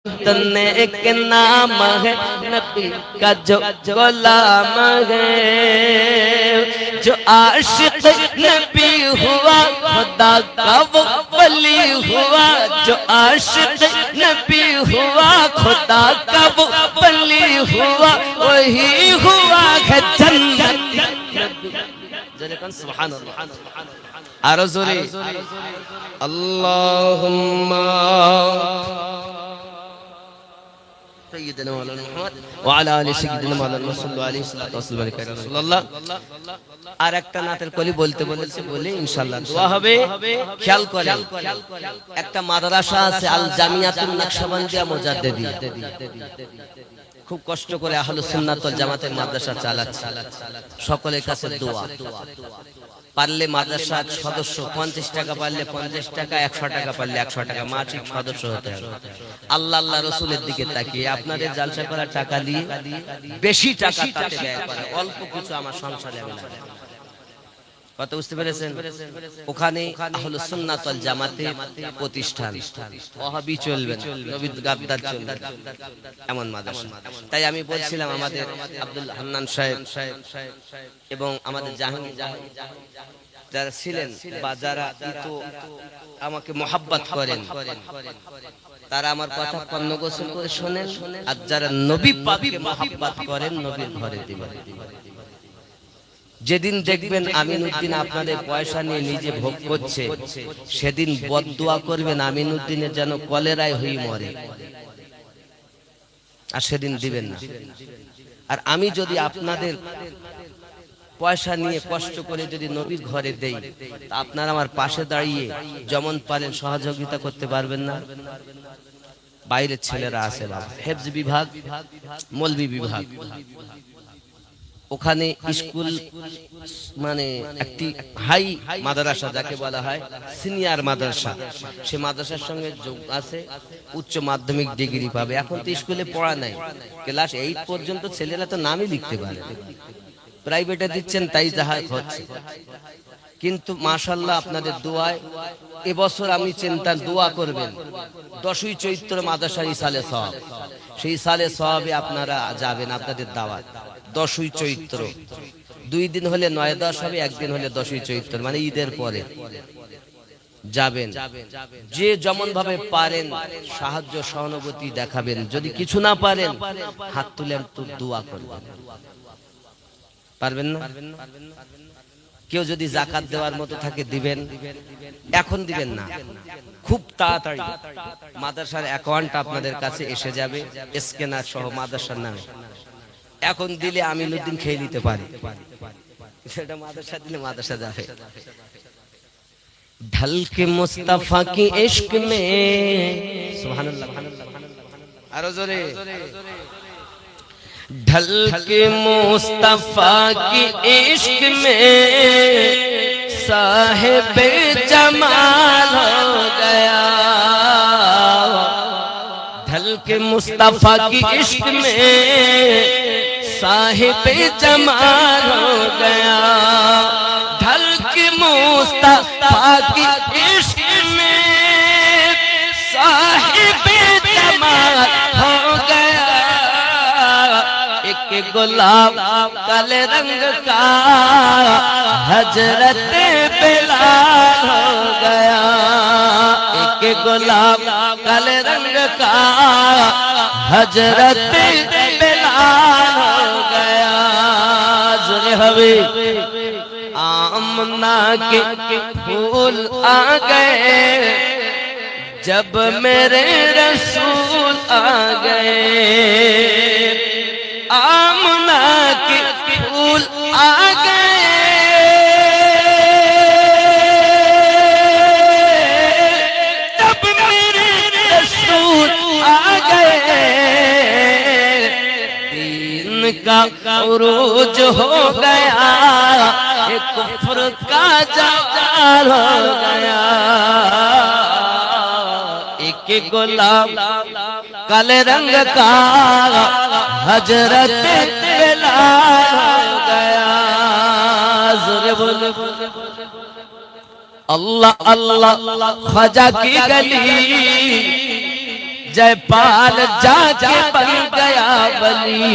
इतने के नाम है नबी का जो गुलाम है, जो आशिक नबी हुआ खुदा का वो वली हुआ, जो आशिक नबी हुआ खुदा का वो वली हुआ, वही हुआ है जन्नती नबी। सुभान अल्लाह। आरो जोरे अल्लाहुम्मा सय्यिदना मौलाना मुहम्मद व अला आलि सय्यिदना मौलाना मुसल्लु अलैहि सल्लातु व सलाम या রাসূলুল্লাহ। আর একটা নাতের কলি বলতে বলেছে বলে ইনশাআল্লাহ দোয়া হবে। খেয়াল করেন, একটা মাদ্রাসা আছে আল জামিয়াতুন নকশবন্দিয়া মুজাদ্দিদিয়া, খুব কষ্ট করে আহলুস সুন্নাত ওয়াল জামাতের মাদ্রাসা চালাচ্ছে। সকলের কাছে দোয়া, পারলে মাদ্রাসার সদস্য 50 টাকা, পারলে 50 টাকা, 100 টাকা, পারলে 100 টাকা মাসিক সদস্য হতে হবে। আল্লাহ আল্লাহ রাসূলের দিকে তাকিয়ে আপনাদের জালসা করা টাকা দিয়ে বেশি টাকা তাতে ব্যয় করে, অল্প কিছু আমার সংসারে আমি না। কথা বুঝতে পেরেছেন? ওখানে আহলুস সুন্নাত ওয়াল জামাতের প্রতিষ্ঠান, ওয়াহাবি চলবে না, নবী গাদ্দার চলবে না, এমন মাদ্রাসা। তাই আমি বলছিলাম আমাদের আব্দুল হান্নান সাহেব এবং আমাদের জাহাঙ্গীর যারা ছিলেন বা যারা তো আমাকে মহব্বত করেন, তারা আমার কথা কর্ণ গোসল করে শোনেন, আর যারা নবী পাককে মহব্বত করেন নবীর ঘরে দিবেন। যেদিন দেখবেন আমিনউদ্দিন আপনাদের পয়সা নিয়ে নিজে ভোগ করছে, সেদিন বদদুয়া করবেন আমিনউদ্দিনের যেন কলেরায় হয়ে মরে, আর সেদিন দিবেন না। আর আমি যদি আপনাদের পয়সা নিয়ে কষ্ট করে যদি নবীর ঘরে দেই, আপনারা আমার পাশে দাঁড়িয়ে যেমন পারেন সহযোগিতা করতে পারবেন না? বাইরের ছেলেরা আছে বাবা, হেফজ বিভাগ, মৌলভী বিভাগ, ওখানে স্কুল মানে একটি হাই মাদ্রাসা যাকে বলা হয় সিনিয়র মাদ্রাসা, সে মাদ্রাসার সঙ্গে যোগ আছে, উচ্চ মাধ্যমিক ডিগ্রি পাবে। এখন তো স্কুলে পড়া নাই, ক্লাস 8 পর্যন্ত ছেলেরা তো নামই লিখতে পারে, প্রাইভেটে দিচ্ছেন তাই যাহা হচ্ছে। কিন্তু মাশাআল্লাহ আপনাদের দোয়ায় এবছর আমি চিন্তা দোয়া করবেন 10ই চৈত্র মাদ্রাসার ইসালে সওয়াব, সেই সালে সওয়াবে আপনারা যাবেন। আপনাদের দাওয়াত 10ই চৈত্র, 2 দিন হলে 9-10 হবে, একদিন হলে 10ই চৈত্র, মানে ঈদের পরে যাবেন। যে যেমন ভাবে পারেন সাহায্য সহানুভূতি দেখাবেন, যদি কিছু না পারেন হাত তুলে একটু দোয়া করবেন। পারবেন না? কেউ যদি যাকাত দেওয়ার মতো থাকে দিবেন, এখন দিবেন না, খুব তাড়াতাড়ি মাদ্রাসার অ্যাকাউন্ট আপনাদের কাছে এসে যাবে স্ক্যানার সহ মাদ্রাসার নামে। এখন দিলে আমিনউদ্দিন খেয়ে নিতে পারে, সেটা মাদ্রাসা দিলে মাদ্রাসা যাবে। ঢল কে মুস্তাফা কি ইশক মে, সুবহানাল্লাহ, আরো জোরে, ঢল के मुस्तफा की इश्क में साहिब जमाल हो गया, ढल के मुस्तफा की इश्क में साहिब जमाल हो गया, ढल के मुस्तफा की इश्क में साहिब जमाल हो गया, एक गुलाब काले रंग का हजरत बिलाल हो गया, एक गुलाब काले रंग का हजरत बिलाल हो गया। ज़रे हवे आमना के फूल आ गए, जब मेरे रसूल आ गए, आमना के फूल आ गए, जब मेरे रसूल आ गए, दीन का उरूज हो गया, एक कुफ्र का जाल हो गया, एक गुलाब काले रंग का हजरत बिलाल हो गया। ज़ोरे बोलो अल्लाह अल्लाह, ख्वाजा की गली जयपाल जाके बन गया वली।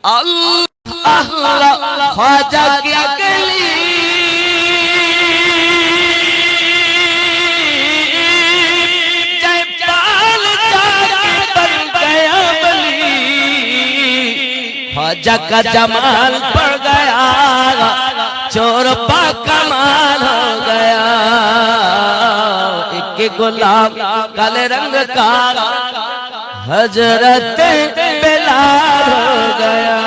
अल्लाह अल्लाह ख्वाजा की अगली जयपाल जाके बन गया वली। ख्वाजा का जमाल पड़ गया, चोर पा कमाल हो गया। एक गुलाब काले रंग का हजरत बिलाल हो गया।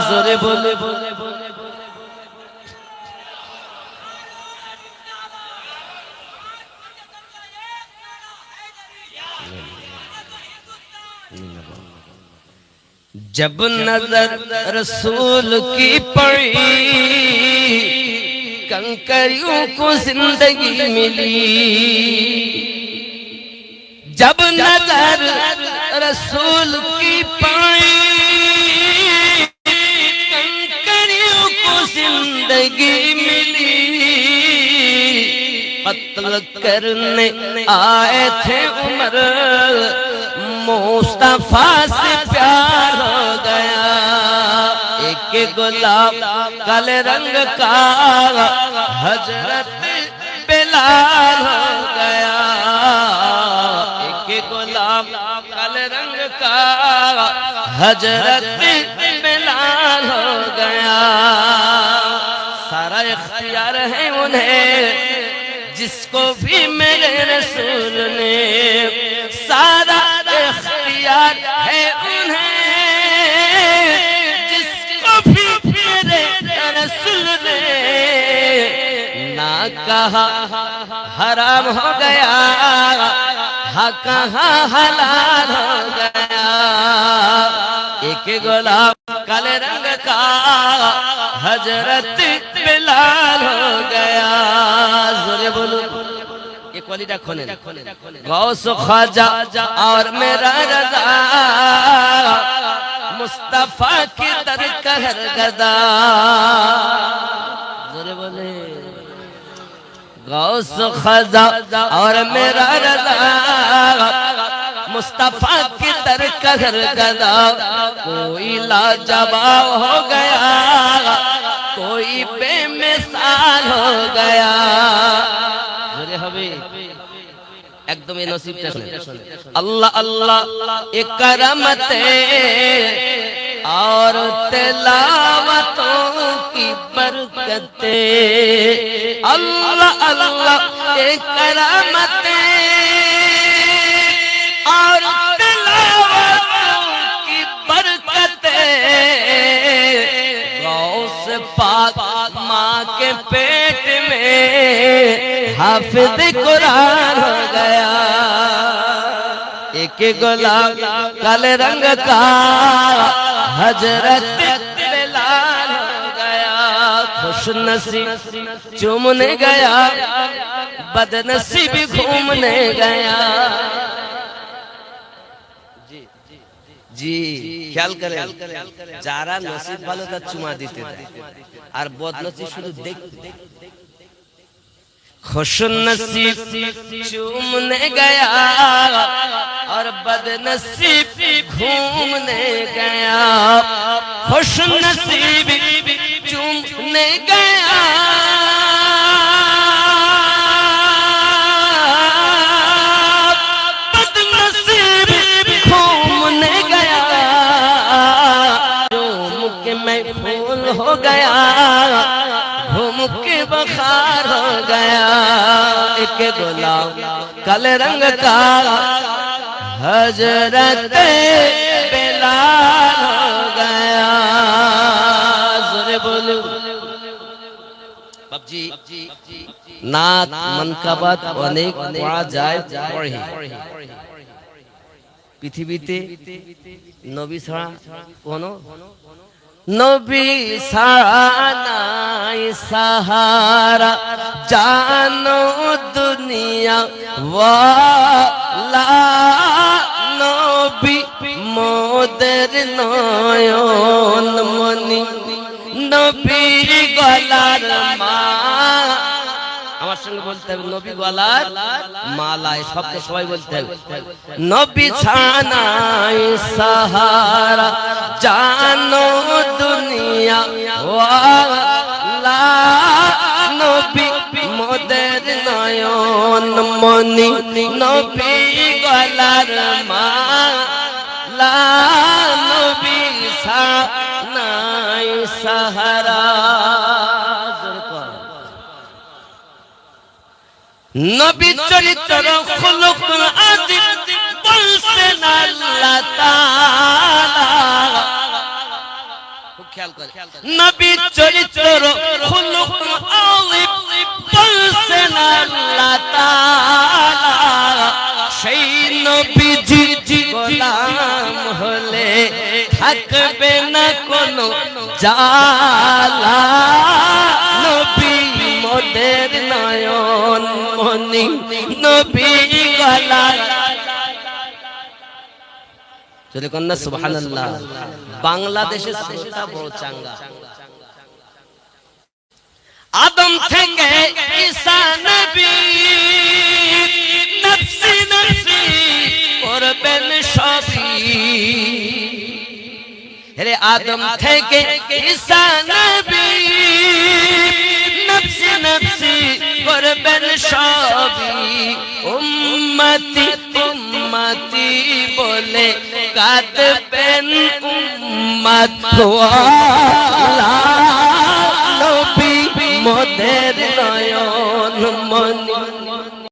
जोरे बोले जब नजर रसूल की पड़ी, कंकरियों को जिंदगी मिली। जब नजर रसूल की पड़ी, कंकरियों को जिंदगी मिली। कत्ल करने आए थे उमर, मुस्तफा से प्यार हो गया। एक गुलाब काले रंग का हजरत बिलाल हो गया। एक गुलाब काले रंग का हजरत बिलाल हो गया। सारा इख्तियार है उन्हें जिसको भी मेरे रसूल ने, सारा इख्तियार है उन्हें जिसको भी मेरे रसूल ने। ना कहा हराम हो गया, हाँ कहाँ हलाल हो गया। एक गुलाब काले रंग का हजरत बिलाल हो गया। जोरे बोलो ये क्वालिटी खोने गौस ख्वाजा और मेरा रज़ा, मुस्तफा की दर कहर गदा। जोरे बोले गौस ख्वाजा और मेरा रज़ा, मुस्तफा की दर कहर गदा। कोई लाजवाब हो गया, कोई बेमिसाल हो गया। जोरे हबे एकदम ये नसीब अल्लाह अल्लाह एक करमते और तिलावतों की बरकते। अल्लाह अल्लाह एक करमते और तिलावतों की बरकते। गौस पाक माँ के पेट में हाफिज कुरान हो गया। एक गुलाब काले रंग का हजरत बिलाल हो गया। खुश नसीब चूमने गया, बदनसीब घूमने गया। जी ख्याल करें, যারা নসিব ভালো তার চুমা দিতে দেয়, আর বদনসিব শুধু দেখতে। खुश नसीब चूमने गया और बदनसीब घूमने गया। खुश नसीब चूमने गया, बदनसीब घूमने गया। चूम के मैं फूल हो गया, घूम के बखार हो गया। एक गुलाब काले रंग का हजरत बिलाल हो गया। जोरे बोलो बाबजी नात मनकाबात অনেক পড়া যায় পড়ে। পৃথিবীতে নবী ছাড়া কোনো नबी सानाई सहारा, जानो दुनिया वाला नबी मोदर नयन मनी नबी गलार मा। আমার সঙ্গে বলতে হবে নবী গলার মালা, এই শব্দ সবাই বলতে হবে। নবী ছানাই সাহারা জানো দুনিয়া ওয়ালা, নবী মোদের নয়ন মনি, নবী গলার মালা, নবী ছানাই সাহারা। নবী চরিত্র খুলুক আযীম বলছেন আল্লাহ তাআলা, খুব খেয়াল করে, নবী চরিত্র খুলুক আযীম বলছেন আল্লাহ তাআলা, সেই নবীজি গোলাম হলে থাকবে না কোনো জালা, নবী মোদের নয়ন মনি, নবী গলার। যদি কন্যা সুবহানাল্লাহ। বাংলাদেশের শ্রেষ্ঠ বড় চাঙ্গা, আদম থেকে ঈসা নবী নফসি নফসি করবেন সবই, রে আদম থেকে ঈসা নবী নফসি নফসি করবেন সবই, উম্মতি উম্মতি বলে কাঁদবেন উম্মত ওয়ালা, নবী মোদের নয়ন মনি।